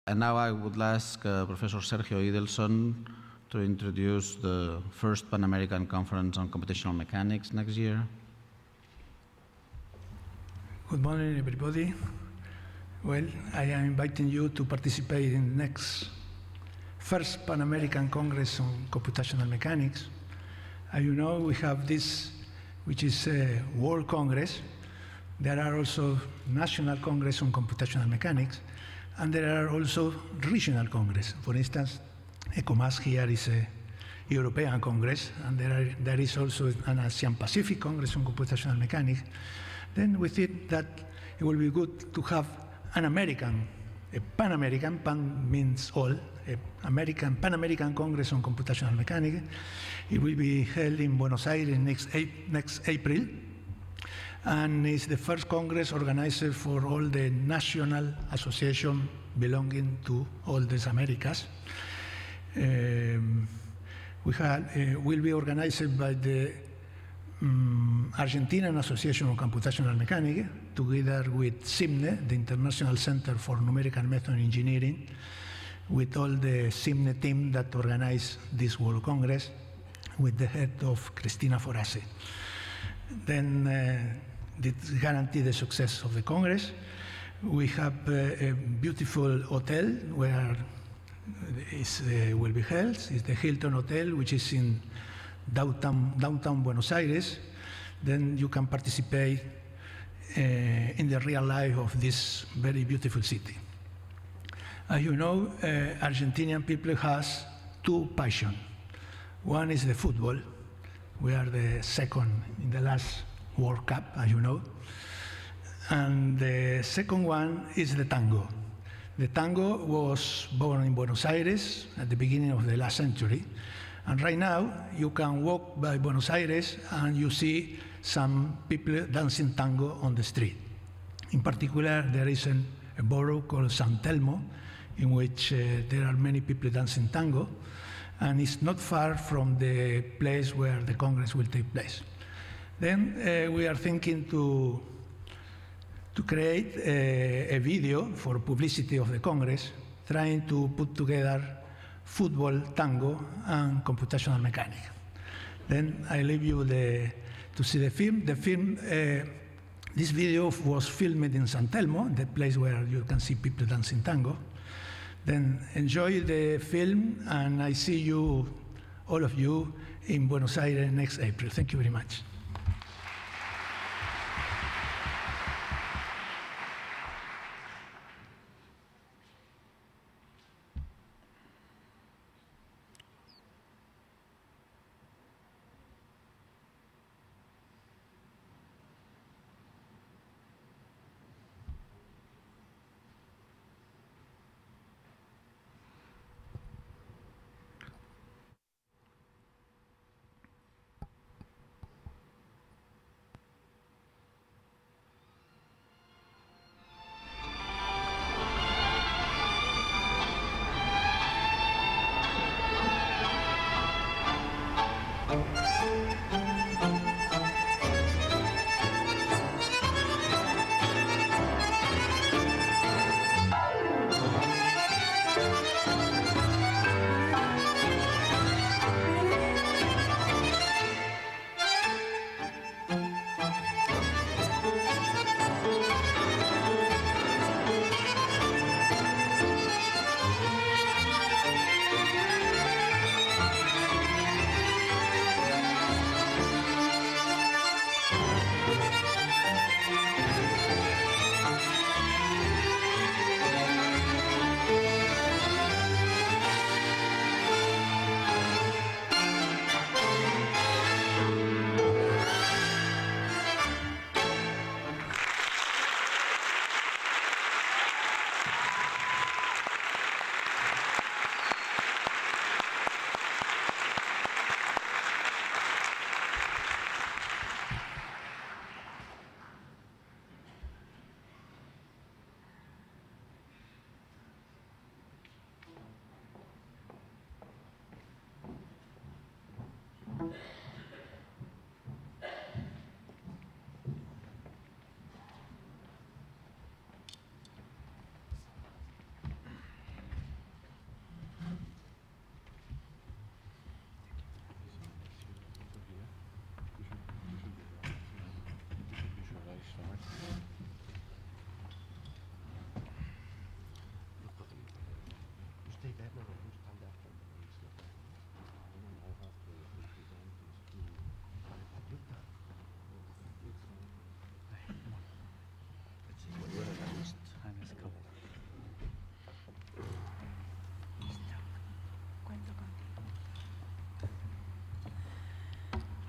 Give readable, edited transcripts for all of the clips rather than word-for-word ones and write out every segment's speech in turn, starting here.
And now I would ask Professor Sergio Idelson to introduce the first Pan-American Conference on Computational Mechanics next year. Good morning, everybody. Well, I am inviting you to participate in the next first Pan-American Congress on Computational Mechanics. As you know, we have this, which is a World Congress. There are also National Congress on Computational Mechanics, and there are also regional Congress. For instance, ECCOMAS here is a European Congress, and there is also an ASEAN Pacific Congress on Computational Mechanics. Then we think that it will be good to have an American, a Pan-American, Pan means all, Pan-American Congress on Computational Mechanics. It will be held in Buenos Aires next April, and it's the first Congress organized for all the national association belonging to all these Americas. Will be organized by the Argentinian Association of Computational Mechanics, together with CIMNE, the International Center for Numerical Method Engineering, with all the CIMNE team that organized this World Congress, with the head of Cristina Forace. Then this guarantees the success of the Congress. We have a beautiful hotel where it will be held. It's the Hilton Hotel, which is in downtown Buenos Aires. Then you can participate in the real life of this very beautiful city. As you know, Argentinian people has two passions. One is the football. We are the second in the last World Cup, as you know. And the second one is the tango. The tango was born in Buenos Aires at the beginning of the last century. And right now, you can walk by Buenos Aires and you see some people dancing tango on the street. In particular, there is a borough called San Telmo, in which there are many people dancing tango, and it's not far from the place where the Congress will take place. Then we are thinking to create a video for publicity of the Congress, trying to put together football, tango, and computational mechanics. Then I leave you to see the film. This video was filmed in San Telmo, the place where you can see people dancing tango. Then enjoy the film, and I see you, all of you, in Buenos Aires next April. Thank you very much.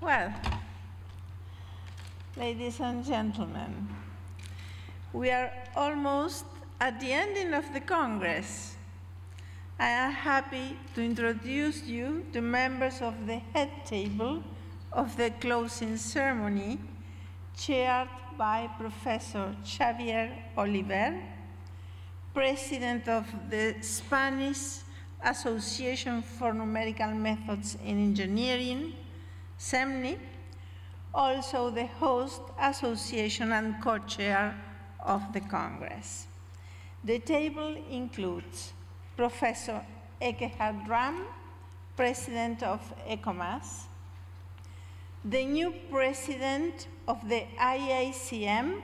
Well, ladies and gentlemen, we are almost at the ending of the Congress. I am happy to introduce you to members of the head table of the closing ceremony, chaired by Professor Xavier Oliver, President of the Spanish Association for Numerical Methods in Engineering, CIMNE, also the host association and co-chair of the Congress. The table includes Professor Eckhard Ram, President of ECCOMAS, the new President of the IACM,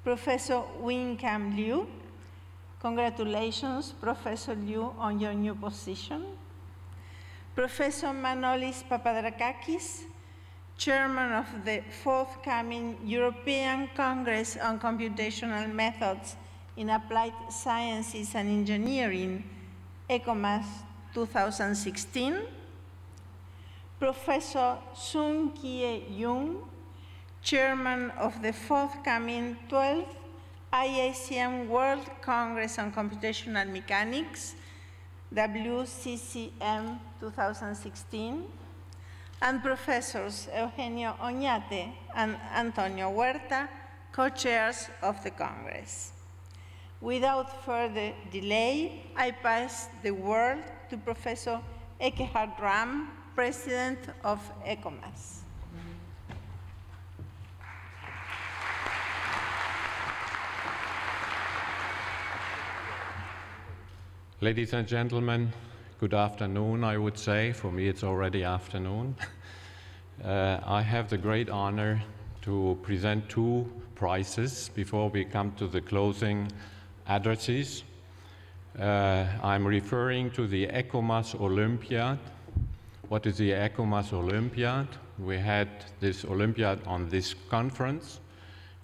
Professor Wing-Kam Liu. Congratulations, Professor Liu, on your new position. Professor Manolis Papadrakakis, Chairman of the forthcoming European Congress on Computational Methods in Applied Sciences and Engineering, ECCOMAS 2016. Professor Sun Kie Jung, Chairman of the forthcoming 12th IACM World Congress on Computational Mechanics, WCCM 2016, and Professors Eugenio Oñate and Antonio Huerta, co-chairs of the Congress. Without further delay, I pass the word to Professor Eckhard Ram, President of ECCOMAS. Ladies and gentlemen, good afternoon, I would say. For me, it's already afternoon. I have the great honor to present two prizes before we come to the closing addresses. I'm referring to the ECCOMAS Olympiad. What is the ECCOMAS Olympiad? We had this Olympiad on this conference.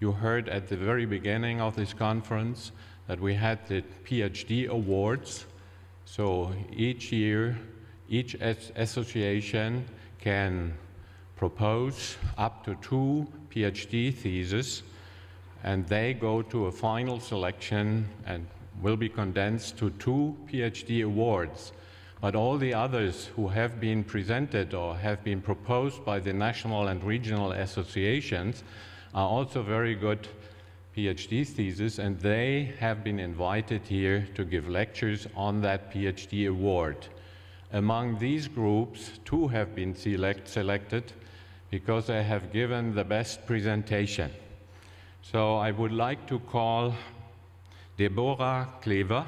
You heard at the very beginning of this conference that we had the PhD awards. So each year, each association can propose up to 2 PhD theses, and they go to a final selection and will be condensed to 2 PhD awards. But all the others who have been presented or have been proposed by the national and regional associations are also very good PhD thesis, and they have been invited here to give lectures on that PhD award. Among these groups, 2 have been selected because they have given the best presentation. So I would like to call Deborah Klever.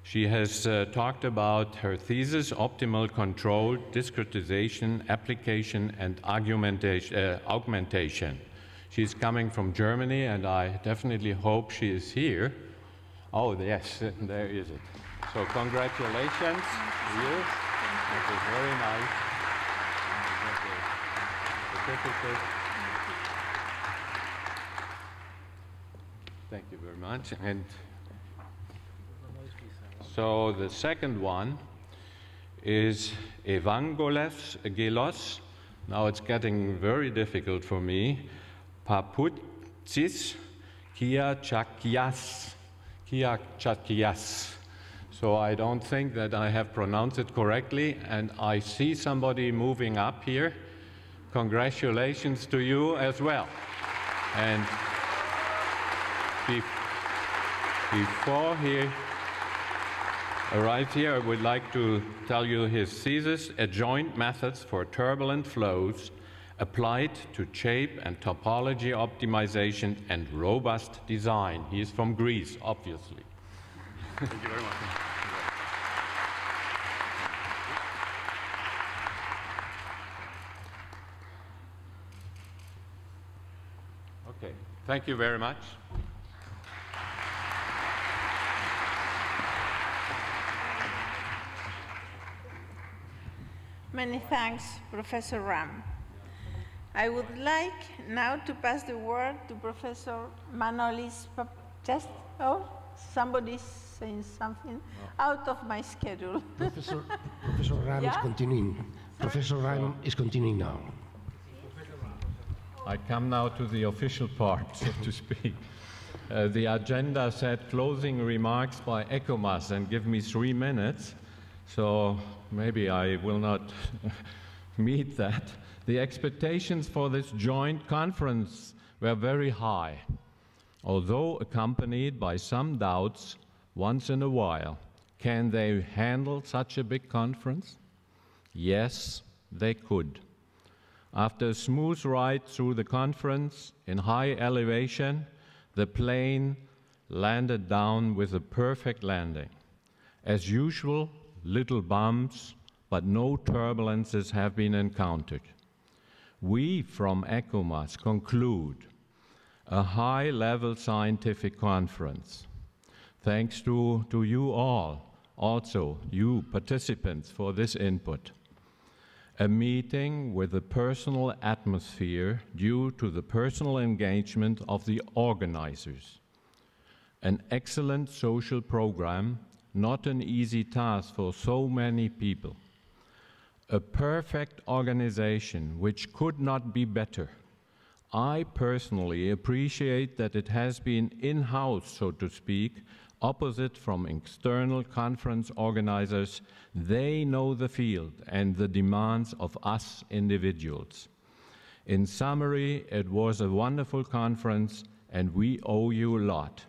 She has talked about her thesis, Optimal Control, Discretization, Application, and Augmentation. She's coming from Germany, and I definitely hope she is here. Oh, yes, there is it. So congratulations to you. It was very nice. Thank you very much. And so the second one is Evangelos. Now it's getting very difficult for me. Papoutsis Kiachakias. So I don't think that I have pronounced it correctly, and I see somebody moving up here. Congratulations to you as well. And before he arrives here, I would like to tell you his thesis, Adjoint Methods for Turbulent Flows Applied to Shape and Topology Optimization and Robust Design. He is from Greece, obviously. Thank you very much. Okay, thank you very much. Many thanks, Professor Ram. I would like now to pass the word to Professor Manolis. Somebody's saying something out of my schedule. Professor Ram is continuing. Professor Ram is continuing now. I come now to the official part, so to speak. The agenda said closing remarks by ECCOMAS and give me 3 minutes, so maybe I will not meet that. The expectations for this joint conference were very high, although accompanied by some doubts once in a while. Can they handle such a big conference? Yes, they could. After a smooth ride through the conference in high elevation, the plane landed down with a perfect landing. As usual, little bumps, but no turbulences have been encountered. We from ECCOMAS conclude a high-level scientific conference. Thanks to you all, also you participants, for this input. A meeting with a personal atmosphere due to the personal engagement of the organizers. An excellent social program, not an easy task for so many people. A perfect organization which could not be better. I personally appreciate that it has been in-house, so to speak, opposite from external conference organizers. They know the field and the demands of us individuals. In summary, it was a wonderful conference and we owe you a lot.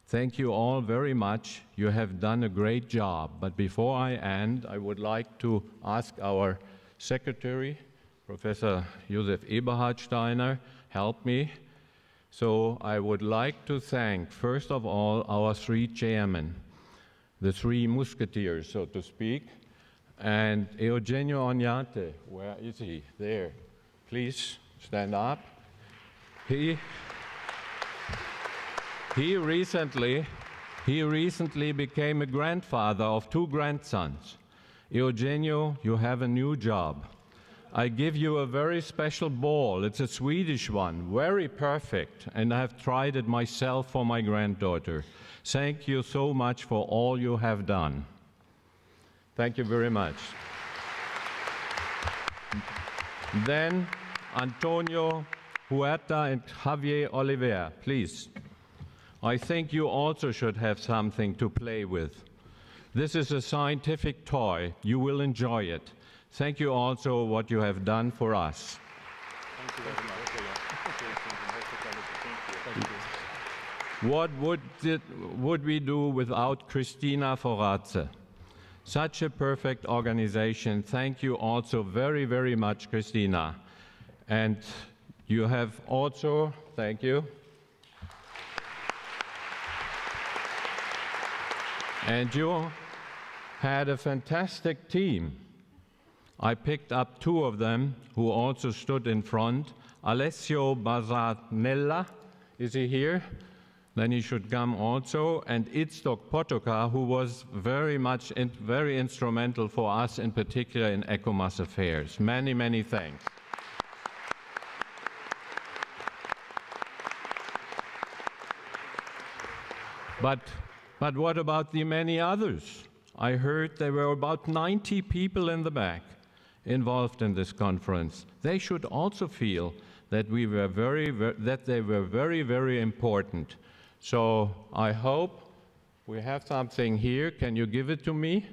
Thank you all very much. You have done a great job. But before I end, I would like to ask our secretary, Professor Josef Eberhard-Steiner, help me. So I would like to thank, first of all, our 3 chairmen, the 3 musketeers, so to speak, and Eugenio Oñate. Where is he? There. Please stand up. He recently became a grandfather of 2 grandsons. Eugenio, you have a new job. I give you a very special ball. It's a Swedish one, very perfect, and I have tried it myself for my granddaughter. Thank you so much for all you have done. Thank you very much. Then Antonio Huerta and Javier Oliver, please. I think you also should have something to play with. This is a scientific toy. You will enjoy it. Thank you also what you have done for us. Thank you very much. What would we do without Christina Forazze? Such a perfect organization. Thank you also very, very much, Christina. And you have also, thank you. And you had a fantastic team. I picked up 2 of them who also stood in front. Alessio Bazzanella, is he here? Then he should come also. And Itztok Potoka, who was very instrumental for us, in particular in ECCOMAS affairs. Many, many thanks. But what about the many others? I heard there were about 90 people in the back involved in this conference. They should also feel that they were very, very important. So I hope we have something here. Can you give it to me?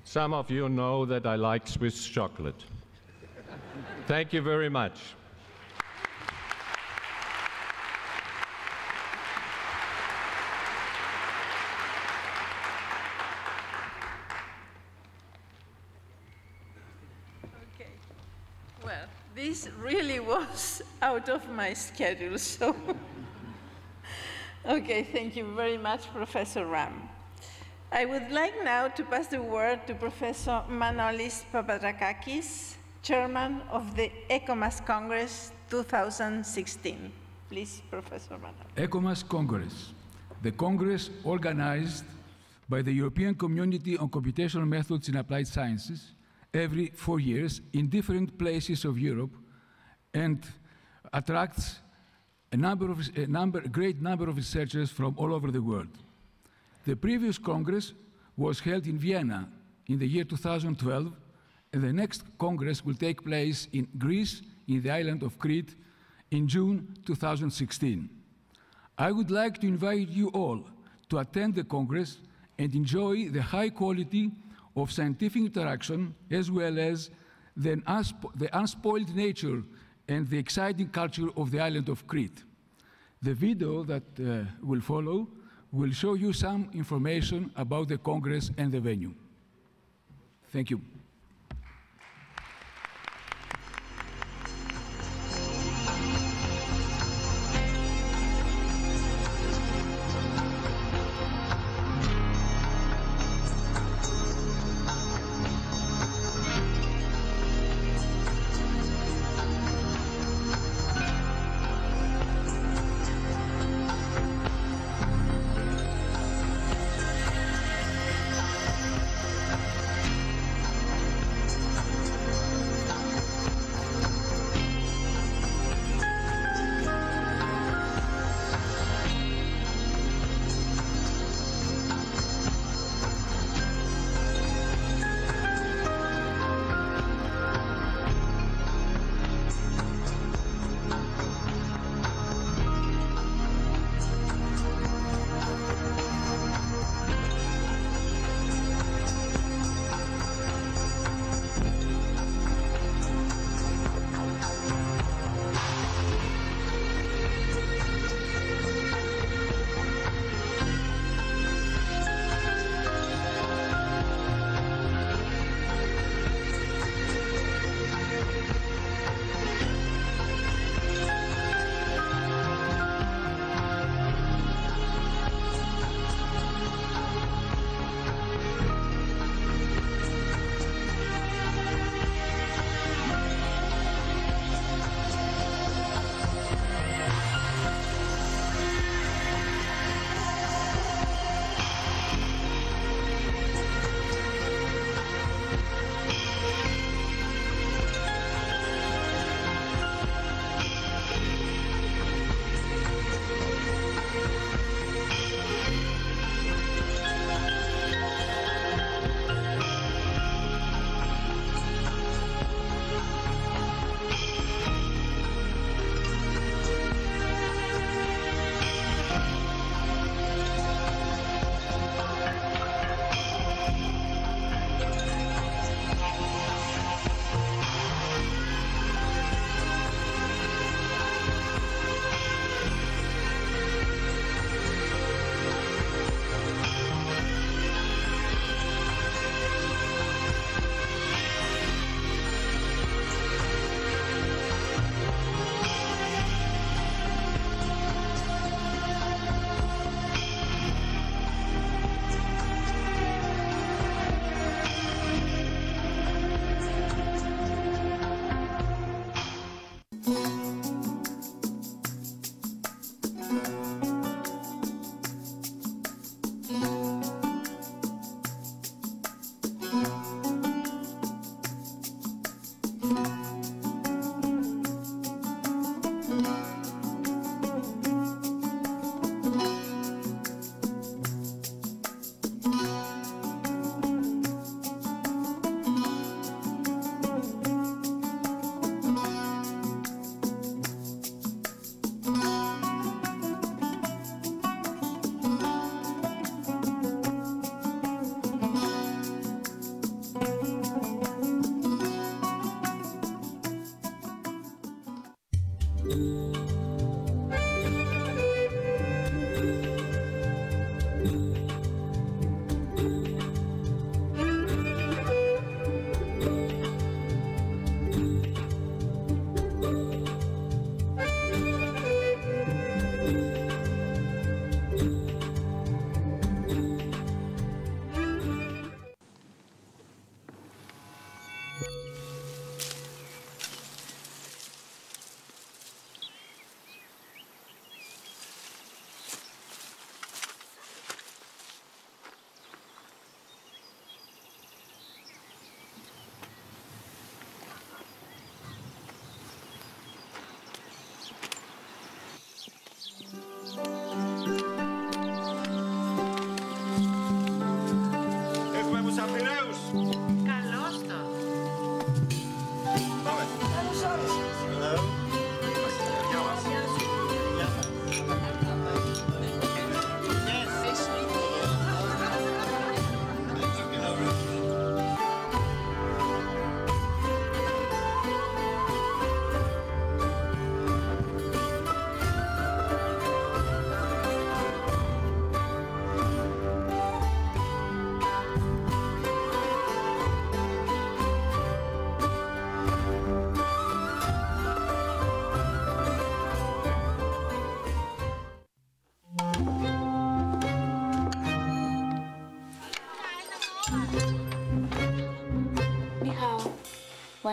Some of you know that I like Swiss chocolate. Thank you very much. Okay. Well, this really was out of my schedule, so. Okay, thank you very much, Professor Ram. I would like now to pass the word to Professor Manolis Papadrakakis, Chairman of the ECCOMAS Congress 2016. Please, Professor Manolis. ECCOMAS Congress, the Congress organized by the European Community on Computational Methods in Applied Sciences every 4 years in different places of Europe and attracts a great number of researchers from all over the world. The previous Congress was held in Vienna in the year 2012, and the next Congress will take place in Greece, in the island of Crete, in June 2016. I would like to invite you all to attend the Congress and enjoy the high quality of scientific interaction, as well as the unspoiled nature and the exciting culture of the island of Crete. The video that will follow will show you some information about the Congress and the venue. Thank you.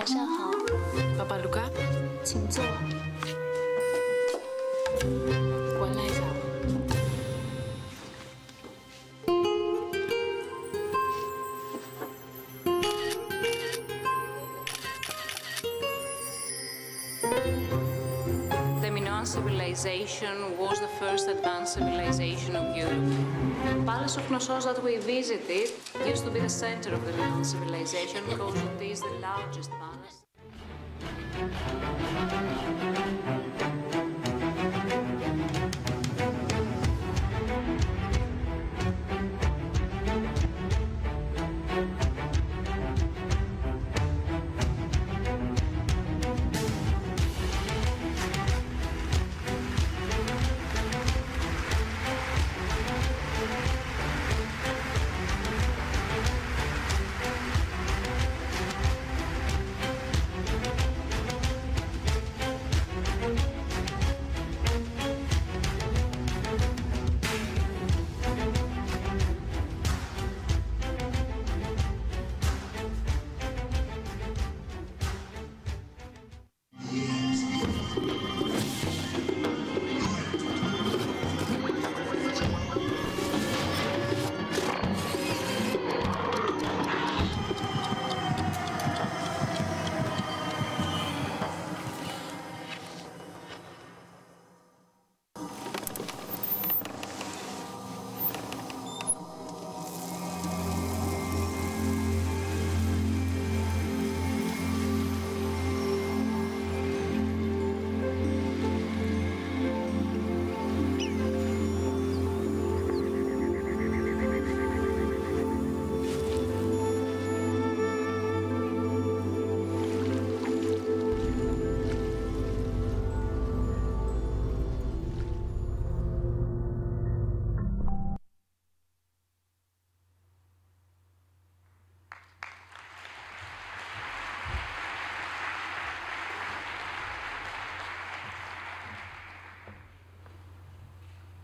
晚上好，爸爸卢卡，请坐。关来一下。The Minoan civilization was the first advanced civilization of Europe. The Palace of Knossos that we visited used to be the center of the Minoan civilization because it is the largest palace.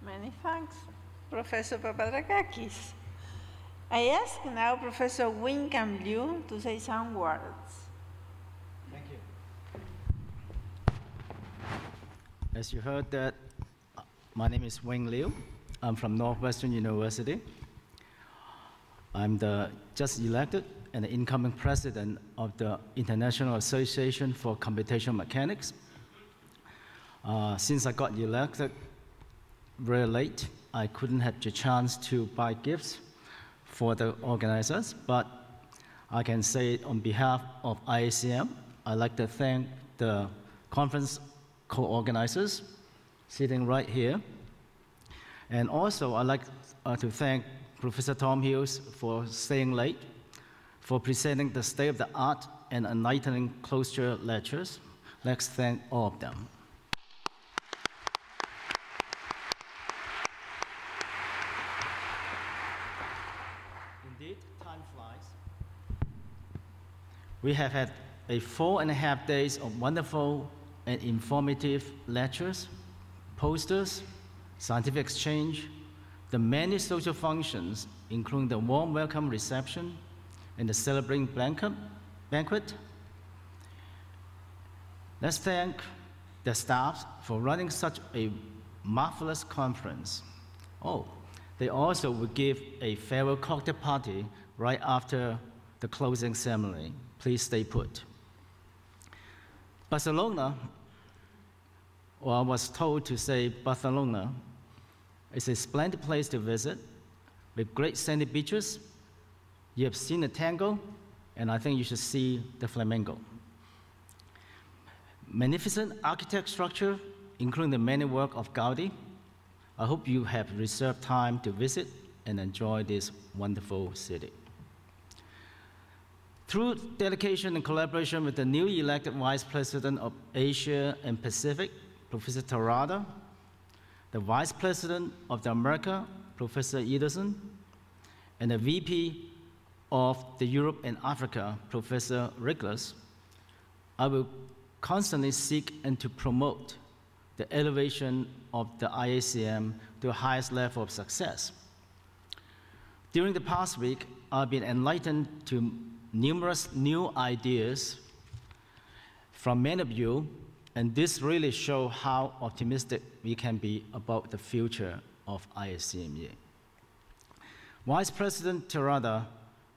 Many thanks, Professor Papadrakakis. I ask now Professor Wincam Liu to say some words. Thank you. As you heard that, my name is Wing Liu. I'm from Northwestern University. I'm the just elected and the incoming president of the International Association for Computational Mechanics. Since I got elected very late, I couldn't have the chance to buy gifts for the organizers, but I can say on behalf of IACM, I'd like to thank the conference co-organizers sitting right here. And also, I'd like to thank Professor Tom Hughes for staying late, for presenting the state of the art and enlightening closure lectures. Let's thank all of them. Indeed, time flies. We have had 4.5 days of wonderful and informative lectures, posters, scientific exchange, the many social functions, including the warm welcome reception and the celebrating banquet. Let's thank the staff for running such a marvelous conference. Oh, they also will give a farewell cocktail party right after the closing ceremony. Please stay put. Barcelona, or I was told to say Barcelona, is a splendid place to visit with great sandy beaches. You have seen the tango, and I think you should see the flamenco. Magnificent architect structure, including the many work of Gaudi. I hope you have reserved time to visit and enjoy this wonderful city. Through dedication and collaboration with the newly elected Vice President of Asia and Pacific, Professor Tarada, the Vice President of the America, Professor Ederson, and the VP of the Europe and Africa, Professor Riglas, I will constantly seek and to promote the elevation of the IACM to the highest level of success. During the past week, I've been enlightened to numerous new ideas from many of you, and this really shows how optimistic we can be about the future of IACM. Vice President Terada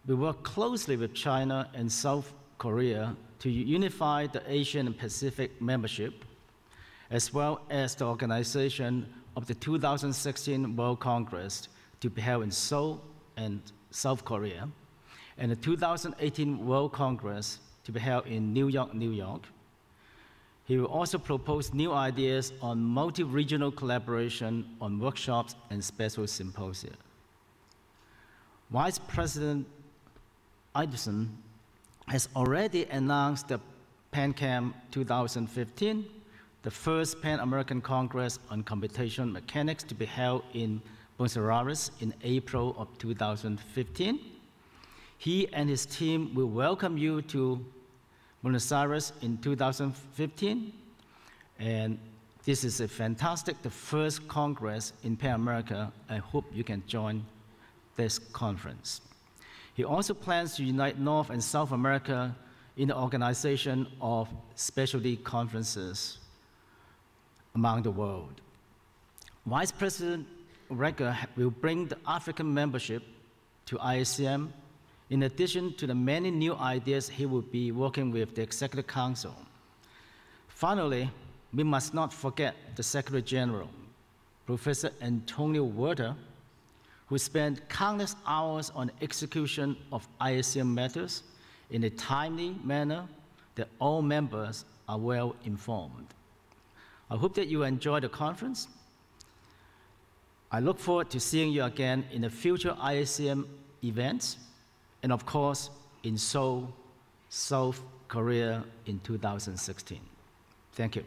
will work closely with China and South Korea to unify the Asian and Pacific membership, as well as the organization of the 2016 World Congress to be held in Seoul and South Korea, and the 2018 World Congress to be held in New York, New York. He will also propose new ideas on multi-regional collaboration on workshops and special symposia. Vice President Ideson has already announced the PanCam 2015, the first Pan-American Congress on Computational Mechanics to be held in Buenos Aires in April of 2015. He and his team will welcome you to Buenos Aires in 2015, and this is a fantastic, the first Congress in Pan America. I hope you can join this conference. He also plans to unite North and South America in the organization of specialty conferences among the world. Vice President Reger will bring the African membership to IACM. In addition to the many new ideas, he will be working with the Executive Council. Finally, we must not forget the Secretary General, Professor Antonio Huerta, who spent countless hours on execution of IACM matters in a timely manner that all members are well informed. I hope that you enjoy the conference. I look forward to seeing you again in the future IACM events, and of course, in Seoul, South Korea in 2016. Thank you.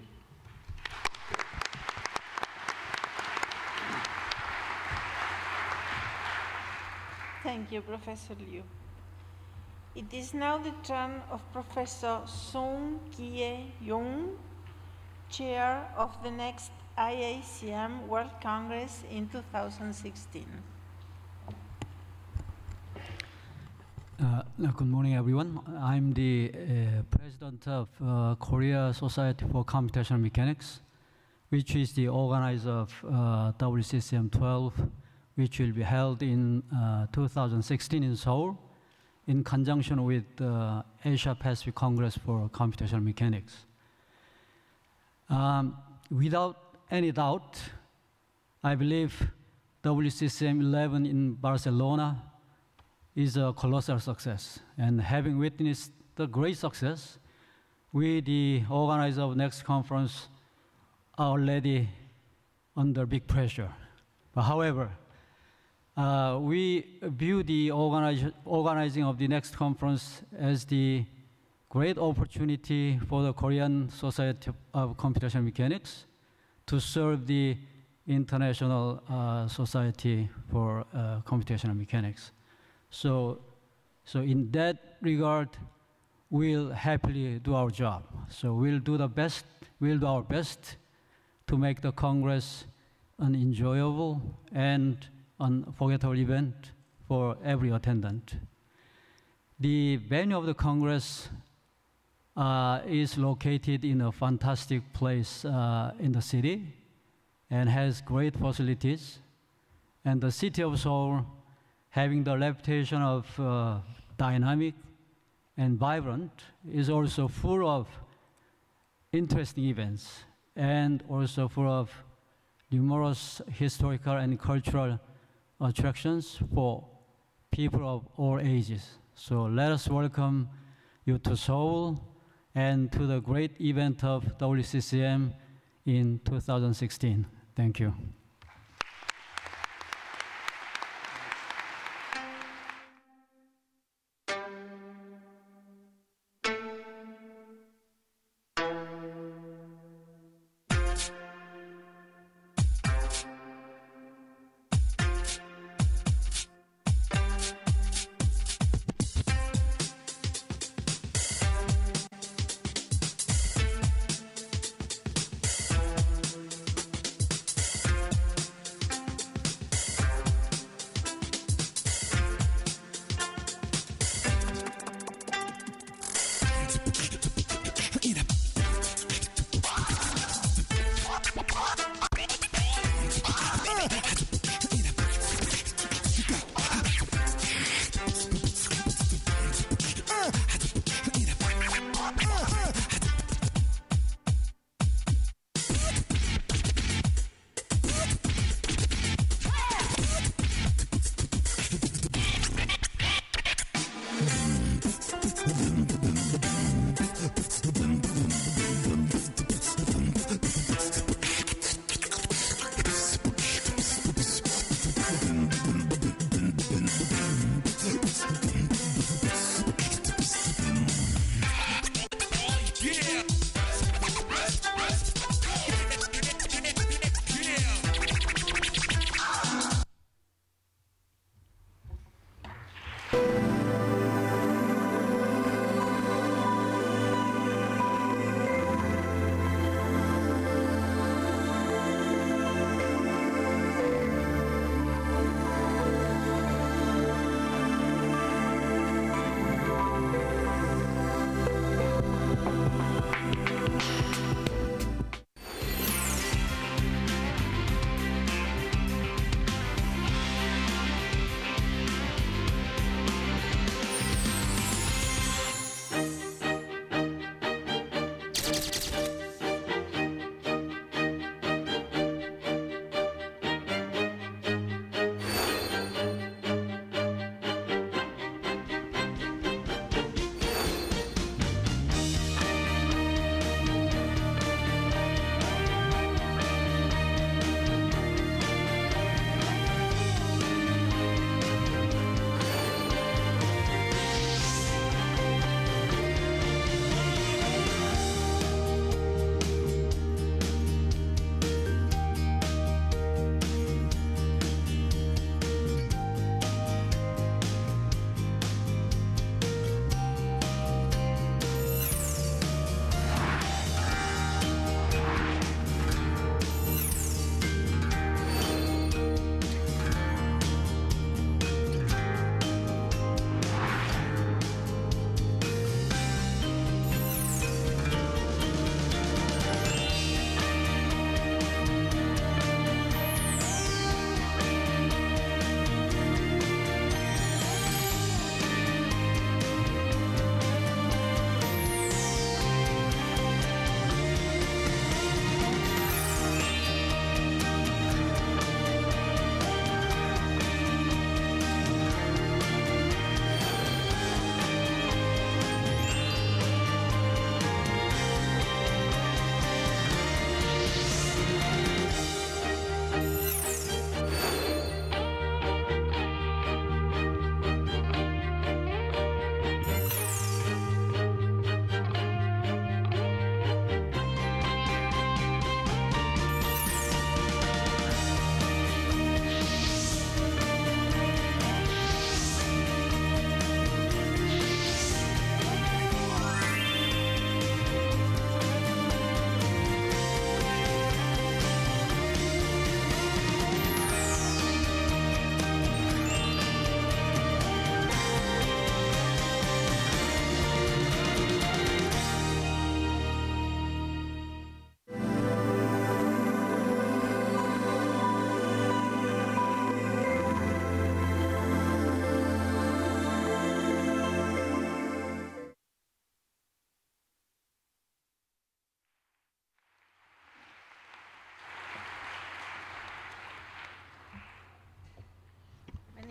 Thank you, Professor Liu. It is now the turn of Professor Sung Kye-Young, Chair of the next IACM World Congress in 2016. Good morning, everyone. I'm the president of Korea Society for Computational Mechanics, which is the organizer of WCCM 12, which will be held in 2016 in Seoul, in conjunction with the Asia Pacific Congress for Computational Mechanics. Without any doubt, I believe WCCM 11 in Barcelona is a colossal success. And having witnessed the great success, we, the organizer of next conference, are already under big pressure. But however, we view the organizing of the next conference as the great opportunity for the Korean Society of Computational Mechanics to serve the international society for computational mechanics. So in that regard, we'll happily do our job. So we'll do our best to make the Congress an enjoyable and unforgettable event for every attendant. The venue of the Congress is located in a fantastic place in the city and has great facilities. And the city of Seoul, having the reputation of dynamic and vibrant, is also full of interesting events and also full of numerous historical and cultural attractions for people of all ages. So let us welcome you to Seoul and to the great event of WCCM in 2016. Thank you.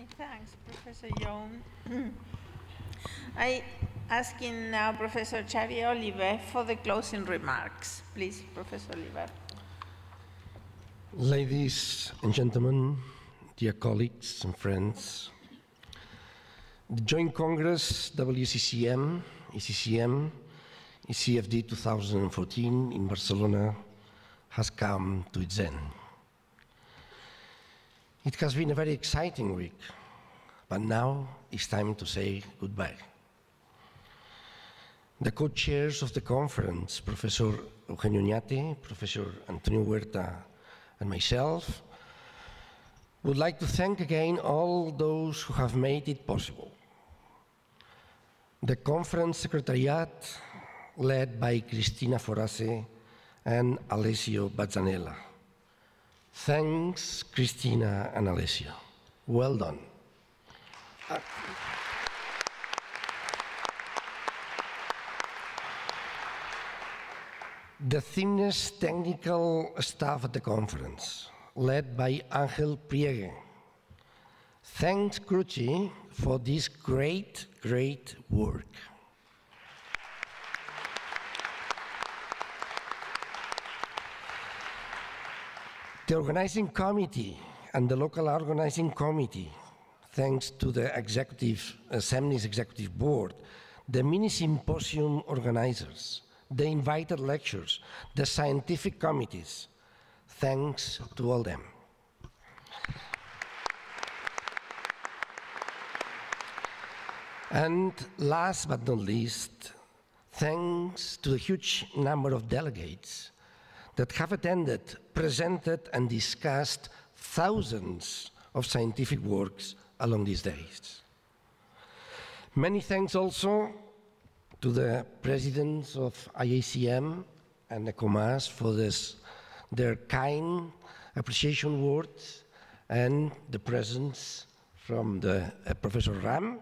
Many thanks, Professor Young. I asking now Professor Xavier Oliver for the closing remarks. Please, Professor Oliver. Ladies and gentlemen, dear colleagues and friends, the Joint Congress WCCM, ECCM, ECFD 2014 in Barcelona has come to its end. It has been a very exciting week, but now it's time to say goodbye. The co-chairs of the conference, Professor Eugenio Oñate, Professor Antonio Huerta, and myself, would like to thank again all those who have made it possible. The conference secretariat, led by Cristina Forace and Alessio Bazzanella. Thanks, Cristina and Alessio. Well done. The CIMNE's technical staff at the conference, led by Ángel Priege. Thanks, Cruci, for this great, great work. The organizing committee and the local organizing committee, thanks to the CIMNE's executive board, the mini symposium organizers, the invited lecturers, the scientific committees, thanks to all them. And last but not least, thanks to the huge number of delegates that have attended, presented, and discussed thousands of scientific works along these days. Many thanks also to the presidents of IACM and ECCOMAS for their kind appreciation words and the presence from the Professor Ram.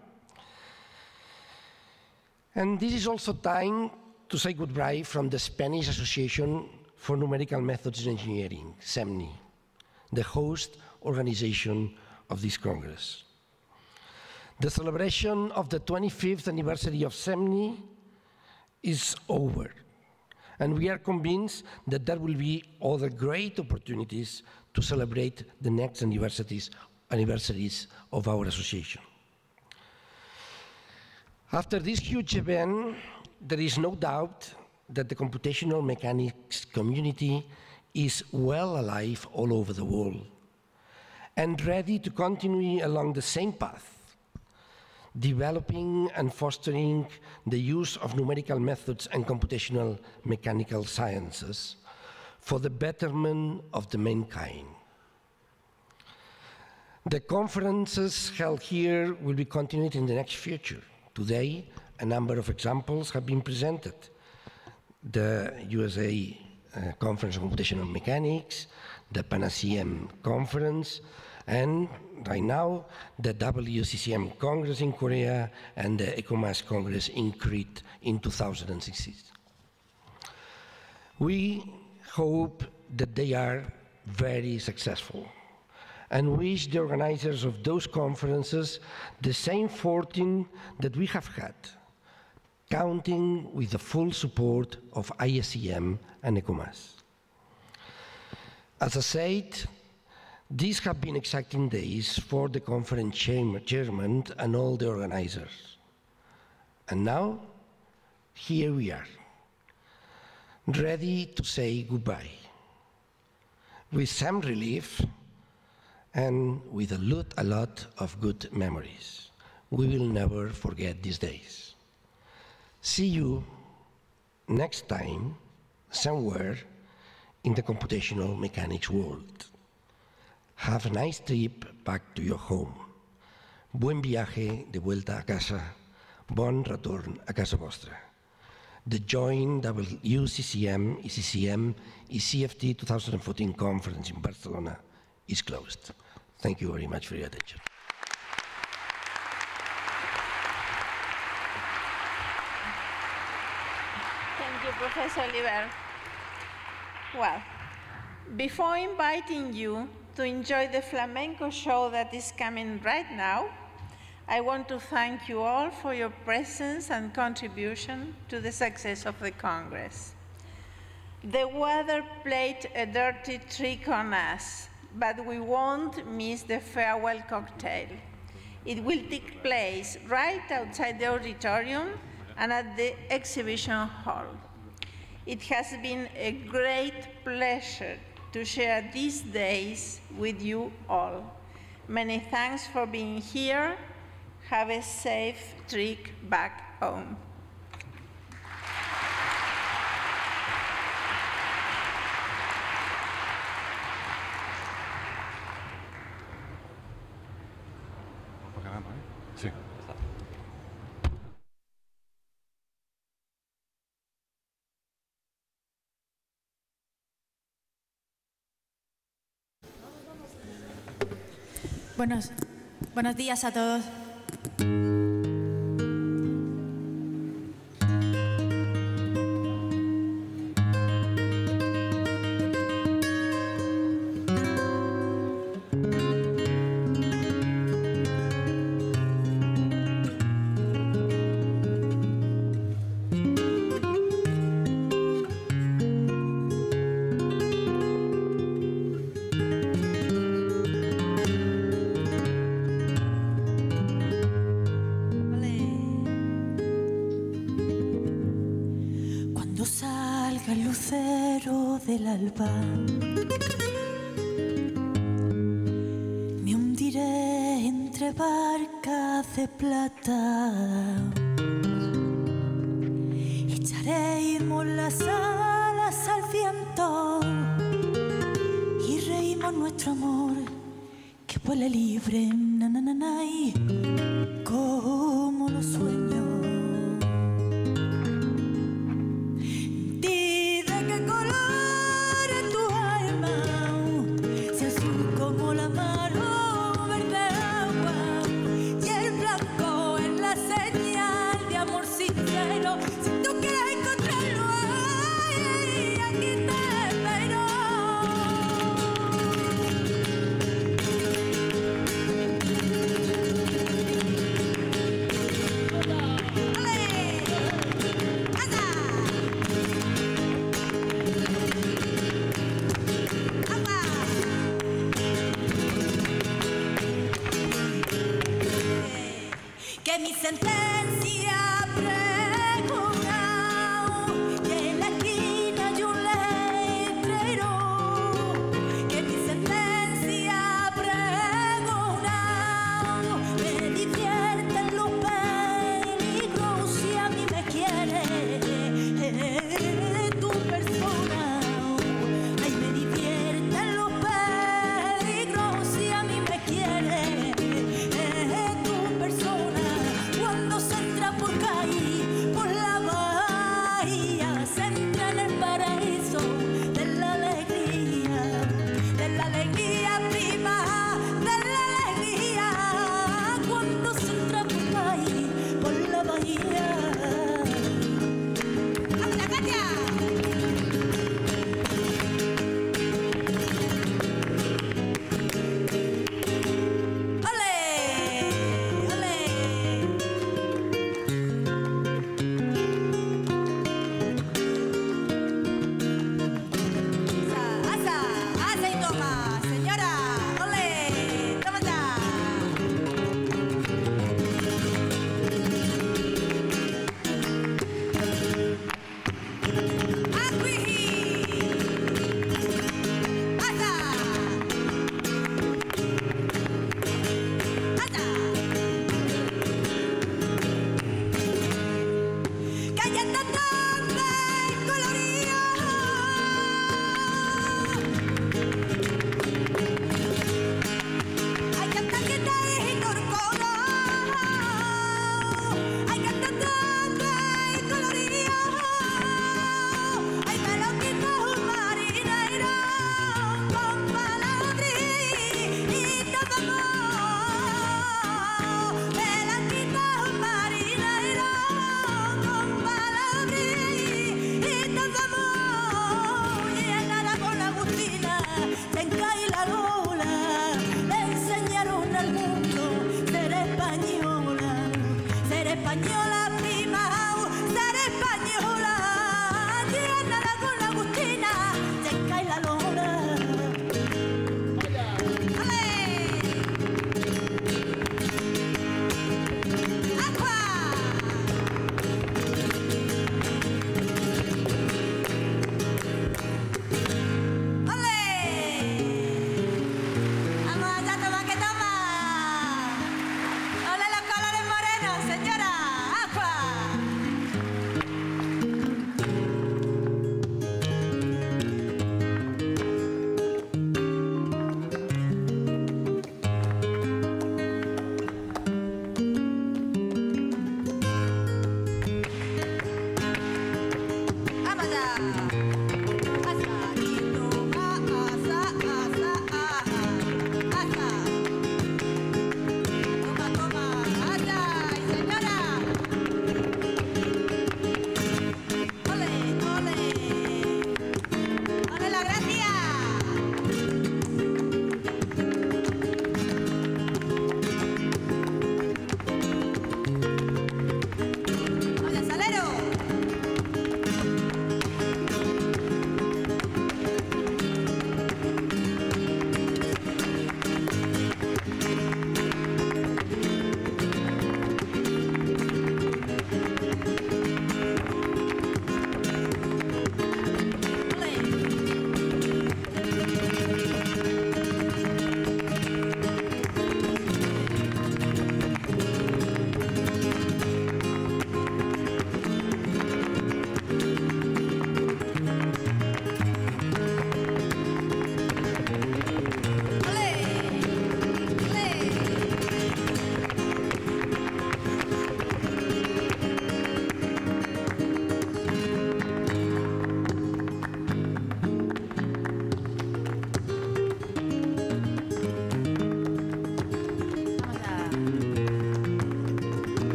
And this is also time to say goodbye from the Spanish Association for Numerical Methods in Engineering, CIMNE, the host organization of this Congress. The celebration of the 25th anniversary of CIMNE is over, and we are convinced that there will be other great opportunities to celebrate the next anniversaries of our association. After this huge event, there is no doubt that the computational mechanics community is well alive all over the world and ready to continue along the same path, developing and fostering the use of numerical methods and computational mechanical sciences for the betterment of the mankind. The conferences held here will be continued in the next future. Today, a number of examples have been presented. The USA Conference on Computational Mechanics, the PANACM Conference, and right now, the WCCM Congress in Korea and the ECCOMAS Congress in Crete in 2016. We hope that they are very successful and wish the organizers of those conferences the same fortune that we have had, counting with the full support of IACM and ECCOMAS. As I said, these have been exciting days for the conference chairman and all the organizers. And now, here we are, ready to say goodbye, with some relief and with a lot of good memories. We will never forget these days. See you next time, somewhere in the computational mechanics world. Have a nice trip back to your home. Buen viaje de vuelta a casa. Bon retorn a casa vostra. The joint WCCM, ECCM, ECFD 2014 conference in Barcelona is closed. Thank you very much for your attention. Thank you, Professor Oliver. Well, before inviting you to enjoy the flamenco show that is coming right now, I want to thank you all for your presence and contribution to the success of the Congress. The weather played a dirty trick on us, but we won't miss the farewell cocktail. It will take place right outside the auditorium and at the exhibition hall. It has been a great pleasure to share these days with you all. Many thanks for being here. Have a safe trip back home. Sí. Buenos días a todos. Del alba, me hundiré entre barcas de plata, echaremos las alas al viento y reímos nuestro amor que vuela libre, na, na, na, na, y como los sueños. española, prima, ser española, llénala con la Agustina, se cae la lora.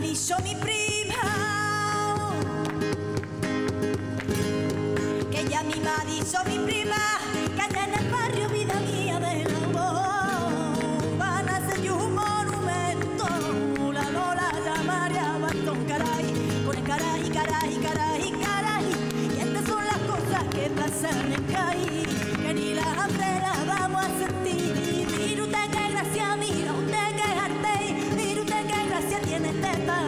dicho mi prima, que ya me ha dicho mi prima, que allá en el barrio vida mía del amor van a hacer un monumento, la Lola llamaría Bastón Caray, con el caray, caray, caray, caray, y estas son las cosas que pasan en CAI, que ni la hambre la vamos a sentir. Mira usted qué gracia, mira usted qué arte, mira usted qué gracia tiene este país.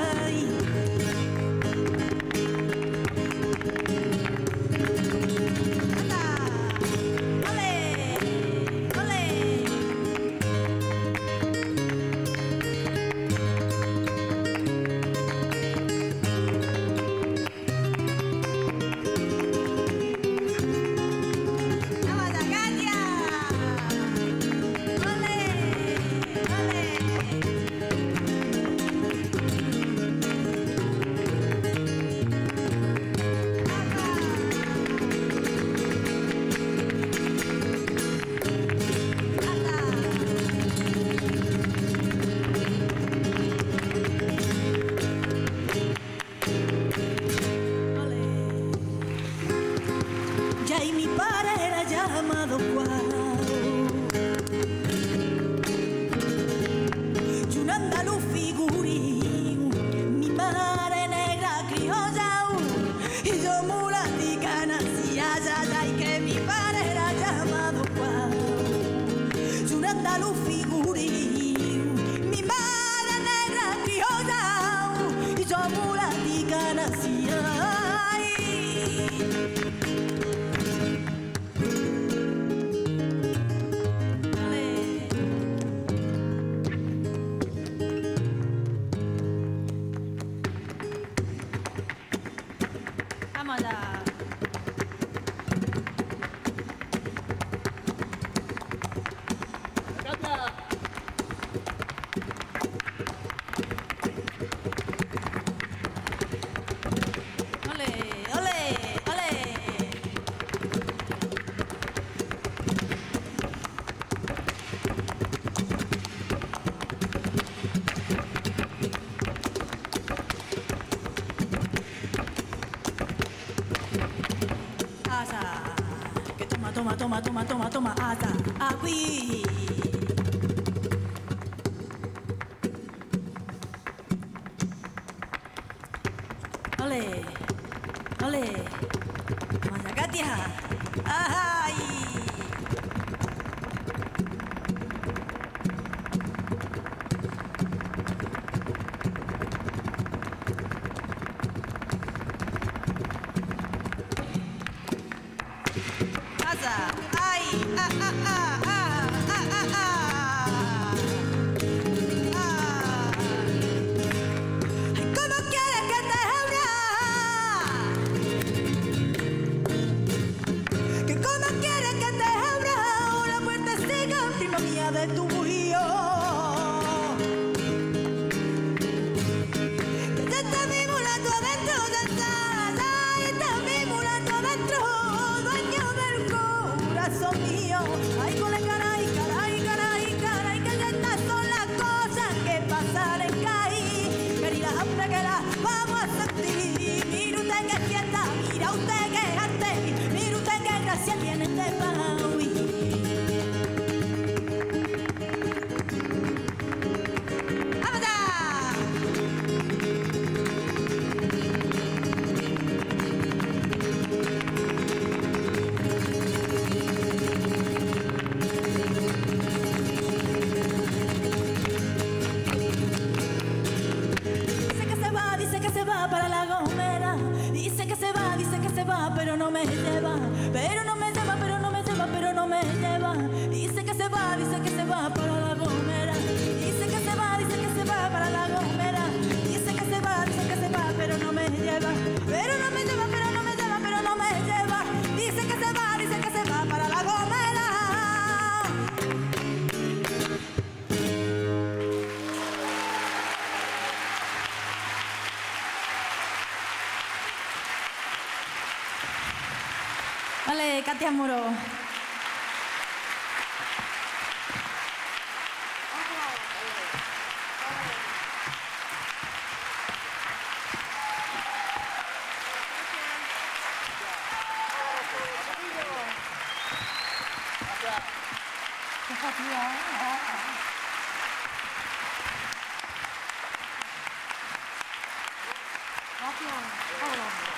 Ya y mi padre era llamado Juan, y un andaluz figurín, mi madre negra criolla, y yo mulaticana, y allá, y que mi padre era llamado Juan, y un andaluz figurín, mi madre negra criolla, y yo mulaticana, y toma, ata, agui. Ole, ole, Mazagatia, ay. Pero no me lleva, pero no me lleva, pero no me lleva, pero no me lleva. Dice que se va para La Gomera. Dice que se va para La Gomera. Dice que se va, pero no me lleva. Pero no me lleva, pero no me lleva, pero no me lleva. Dice que se va para La Gomera. Vale, Katia Muro. Gracias.